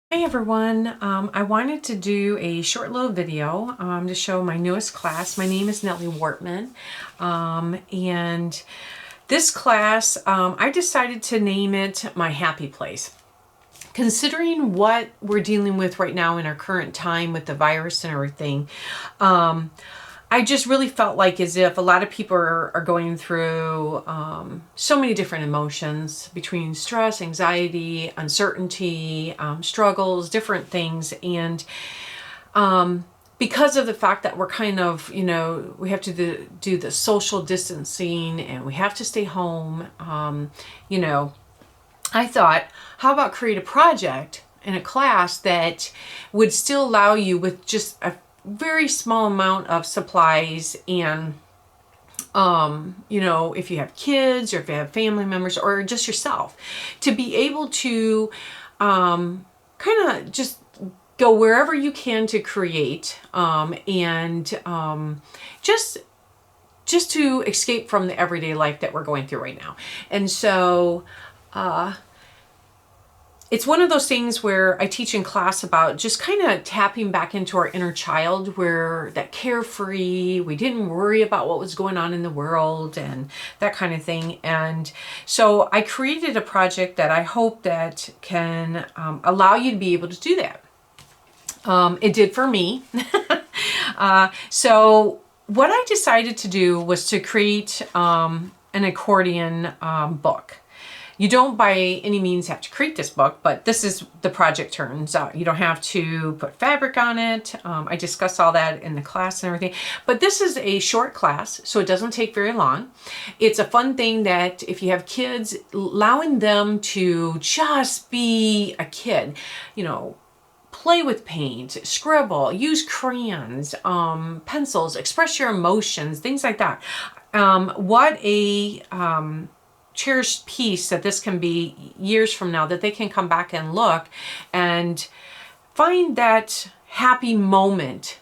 Hey everyone, I wanted to do a short little video to show my newest class. My name is Nellie Wortman, and this class, I decided to name it My Happy Place. Considering what we're dealing with right now in our current time with the virus and everything, I just really felt like as if a lot of people are going through so many different emotions between stress, anxiety, uncertainty, struggles, different things. And because of the fact that we're kind of, we have to do the social distancing and we have to stay home, I thought, how about create a project in a class that would still allow you with just a very small amount of supplies and if you have kids or if you have family members or just yourself, to be able to kind of just go wherever you can to create and just to escape from the everyday life that we're going through right now. And so it's one of those things where I teach in class about just kind of tapping back into our inner child, where that carefree, we didn't worry about what was going on in the world and that kind of thing. And so I created a project that I hope that can allow you to be able to do that. It did for me. So what I decided to do was to create an accordion book. You don't by any means have to create this book, but this is the project turns out. You don't have to put fabric on it. I discuss all that in the class and everything. But this is a short class, so it doesn't take very long. It's a fun thing that if you have kids, allowing them to just be a kid, play with paint, scribble, use crayons, pencils, express your emotions, things like that. What a cherished piece that this can be years from now, that they can come back and look and find that happy moment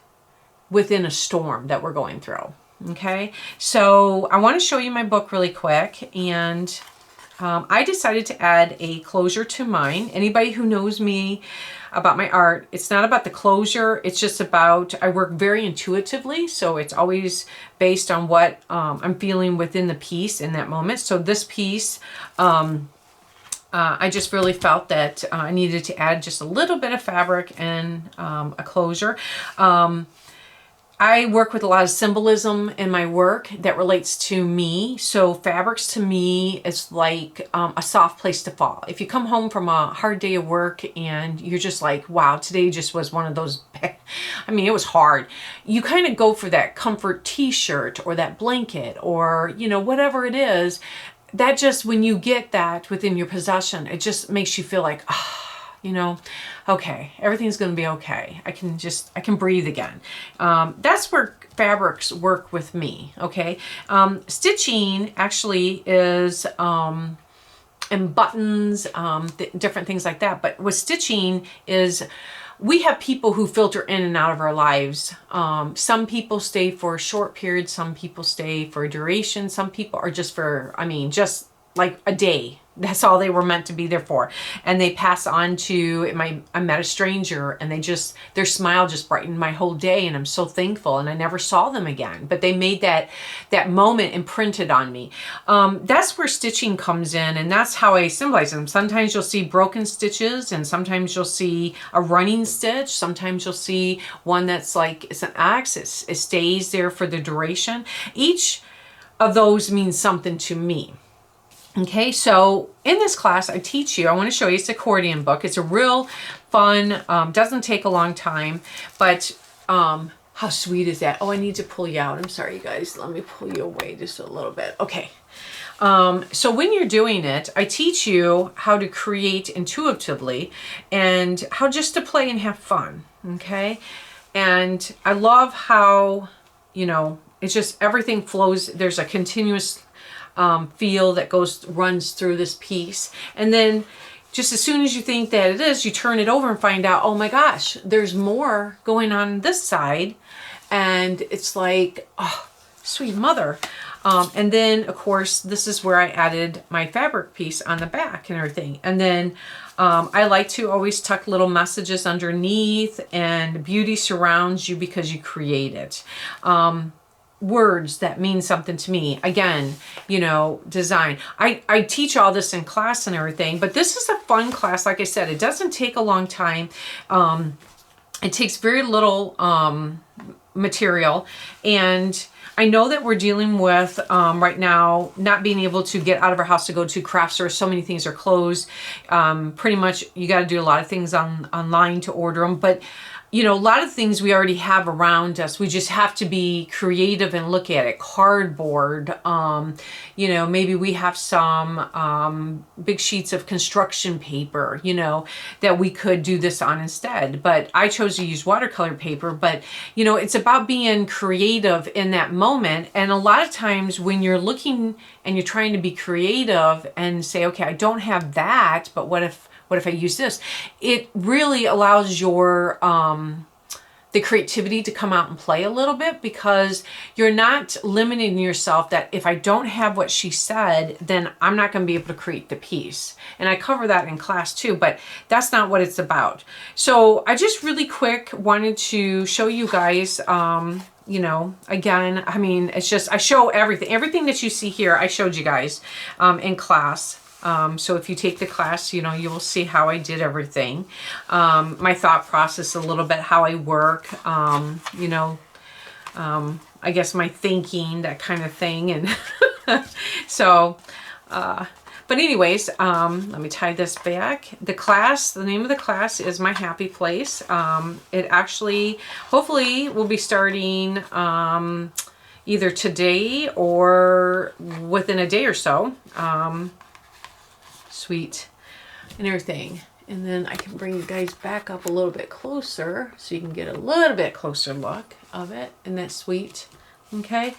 within a storm that we're going through. Okay, so I want to show you my book really quick, and I decided to add a closure to mine. Anybody who knows me about my art, it's not about the closure, it's just about, I work very intuitively, so it's always based on what I'm feeling within the piece in that moment. So this piece, I just really felt that I needed to add just a little bit of fabric and a closure. I work with a lot of symbolism in my work that relates to me. So fabrics to me is like a soft place to fall. If you come home from a hard day of work and you're just like, wow, today just was one of those, it was hard. You kind of go for that comfort t-shirt or that blanket or, whatever it is, that just, when you get that within your possession, it just makes you feel like, okay, everything's going to be okay. I can breathe again. That's where fabrics work with me. Okay. Stitching actually is, and buttons, different things like that. But with stitching is, we have people who filter in and out of our lives. Some people stay for a short period. Some people stay for a duration. Some people are just for, just like a day. That's all they were meant to be there for. And they pass on to, I met a stranger and their smile just brightened my whole day, and I'm so thankful, and I never saw them again. But they made that moment imprinted on me. That's where stitching comes in, and that's how I symbolize them. Sometimes you'll see broken stitches, and sometimes you'll see a running stitch. Sometimes you'll see one that's like, it's an X, it stays there for the duration. Each of those means something to me. Okay, so in this class, I teach you, I want to show you, it's an accordion book. It's a real fun, doesn't take a long time, but how sweet is that? Oh, I need to pull you out. I'm sorry, you guys. Let me pull you away just a little bit. Okay. So when you're doing it, I teach you how to create intuitively and how just to play and have fun. Okay. And I love how, it's just everything flows. There's a continuous feel that runs through this piece, and then just as soon as you think that it is, you turn it over and find out, oh my gosh, there's more going on this side, and it's like, oh, sweet mother. And then, of course, this is where I added my fabric piece on the back and everything. And then I like to always tuck little messages underneath, and beauty surrounds you because you create it. Words that mean something to me. Again, you know, design. I teach all this in class and everything, but this is a fun class. Like I said, it doesn't take a long time. It takes very little material, and I know that we're dealing with right now not being able to get out of our house to go to craft stores. So many things are closed. Pretty much you got to do a lot of things online to order them, but you know, a lot of things we already have around us. We just have to be creative and look at it. Cardboard, you know, maybe we have some big sheets of construction paper, you know, that we could do this on instead. But I chose to use watercolor paper. But, you know, it's about being creative in that moment. And a lot of times when you're looking and you're trying to be creative and say, okay, I don't have that, but what if I use this? It really allows your the creativity to come out and play a little bit, because you're not limiting yourself that if I don't have what she said, then I'm not going to be able to create the piece. And I cover that in class too, but that's not what it's about. So I just really quick wanted to show you guys, you know, again, I mean, it's just, I show everything that you see here, I showed you guys in class. So if you take the class, you know, you will see how I did everything. My thought process a little bit, how I work, you know, I guess my thinking, that kind of thing. And so, but anyways, let me tie this back. The name of the class is My Happy Place. It actually, hopefully will be starting, either today or within a day or so. Sweet and everything. And then I can bring you guys back up a little bit closer so you can get a little bit closer look of it. Isn't that sweet? Okay.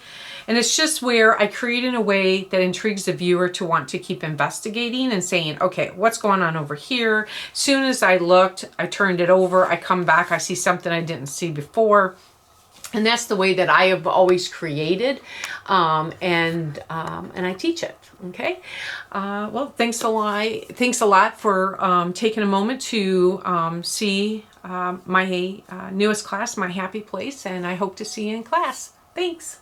And it's just where I create in a way that intrigues the viewer to want to keep investigating and saying, okay, what's going on over here? As soon as I looked, I turned it over, I come back, I see something I didn't see before. And that's the way that I have always created, and I teach it. Okay. Well, thanks a lot for taking a moment to see my newest class, My Happy Place, and I hope to see you in class. Thanks.